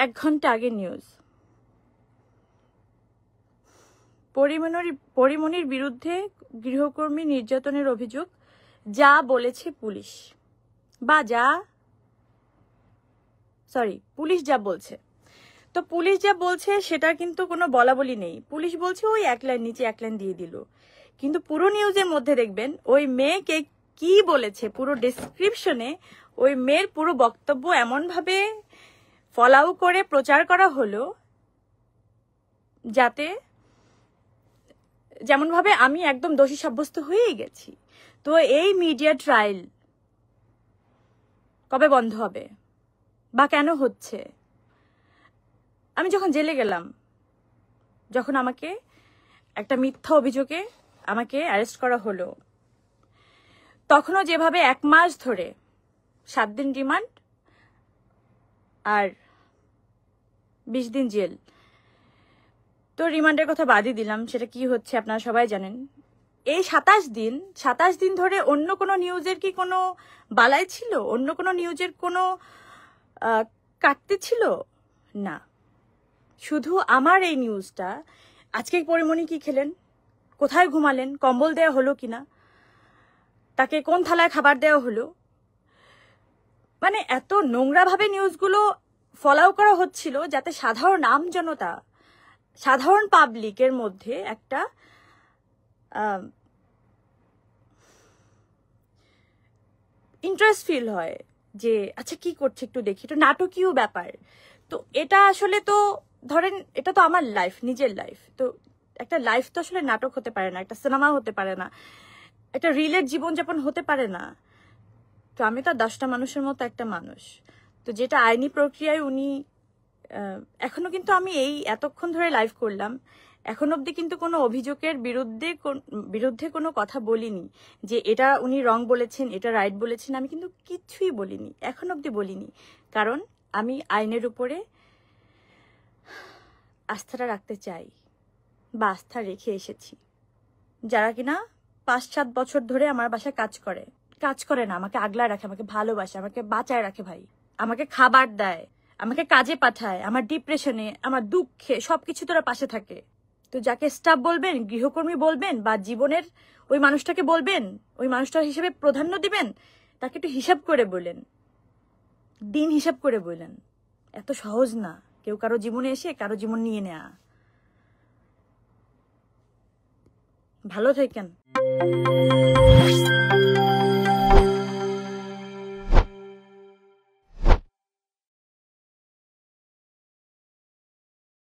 1 ঘন্টা আগে নিউজ, পরিমণির বিরুদ্ধে গৃহকর্মী নির্যাতনের অভিযোগ, যা বলেছে পুলিশ, বা পুলিশ যা বলছে। তো পুলিশ যা বলছে সেটার কিন্তু কোনো বলাবলি নেই। পুলিশ বলছে ওই 1 লাইন নিচে 1 লাইন দিয়ে দিল, কিন্তু পুরো নিউজের মধ্যে দেখবেন ওই মেয়েকে কি বলেছে, পুরো ডেসক্রিপশনে ওই মেয়ের পুরো বক্তব্য এমনভাবে ফলাও করে প্রচার করা হলো যাতে যেমনভাবে আমি একদম দোষী সাব্যস্ত হয়েই গেছি। তো এই মিডিয়া ট্রায়াল কবে বন্ধ হবে বা কেন হচ্ছে? আমি যখন জেলে গেলাম, যখন আমাকে একটা মিথ্যা অভিযোগে আমাকে অ্যারেস্ট করা হলো, তখনও যেভাবে 1 মাস ধরে 7 দিন রিমান্ড আর 20 দিন জেল, তো রিমান্ডের কথা বাদই দিলাম, সেটা কি হচ্ছে আপনারা সবাই জানেন। এই 27 দিন ধরে অন্য কোনো নিউজের কি কোনো বালাই ছিল? অন্য কোনো নিউজের কোনো কাটতে ছিল না, শুধু আমার এই নিউজটা। আজকে পরিমণি কি খেলেন, কোথায় ঘুমালেন, কম্বল দেওয়া হলো কিনা, তাকে কোন থালায় খাবার দেওয়া হলো, মানে এত নোংরাভাবে নিউজগুলো ফলাও করা হচ্ছিল যাতে সাধারণ আমজনতা, সাধারণ পাবলিকের মধ্যে একটা ইন্টারেস্ট ফিল হয় যে আচ্ছা কি করছে একটু দেখি, একটু নাটকীয় ব্যাপার। তো এটা আসলে তো ধরেন এটা তো আমার লাইফ, নিজের লাইফ। তো একটা লাইফ তো আসলে নাটক হতে পারে না, একটা সিনেমা হতে পারে না, একটা রিলের জীবনযাপন হতে পারে না। তো আমি তো 10টা মানুষের মতো একটা মানুষ। তো যেটা আইনি প্রক্রিয়ায় উনি এখনো কিন্তু আমি এই এতক্ষণ ধরে লাইভ করলাম, এখন অবধি কিন্তু কোনো অভিযোগের বিরুদ্ধে কোনো কথা বলিনি যে এটা উনি রং বলেছেন, এটা রাইট বলেছেন, আমি কিন্তু কিছুই বলিনি, এখন অবধি বলিনি। কারণ আমি আইনের উপরে আস্থাটা রাখতে চাই বা আস্থা রেখে এসেছি। যারা কিনা 5-7 বছর ধরে আমার বাসায় কাজ করে না, আমাকে আগলায় রাখে, আমাকে ভালোবাসে, আমাকে বাঁচায় রাখে ভাই, আমাকে খাবার দেয়, আমাকে কাজে পাঠায়, আমার ডিপ্রেশনে, আমার দুঃখে সবকিছু তোরা পাশে থাকে। তো যাকে স্টাফ বলবেন, গৃহকর্মী বলবেন, বা জীবনের ওই মানুষটাকে বলবেন, ওই মানুষটার হিসেবে প্রাধান্য দিবেন, তাকে একটু হিসাব করে বললেন, দিন হিসাব করে বললেন। এত সহজ না কেউ কারো জীবনে এসে কারো জীবন নিয়ে নেয়া। ভালো থাকেন।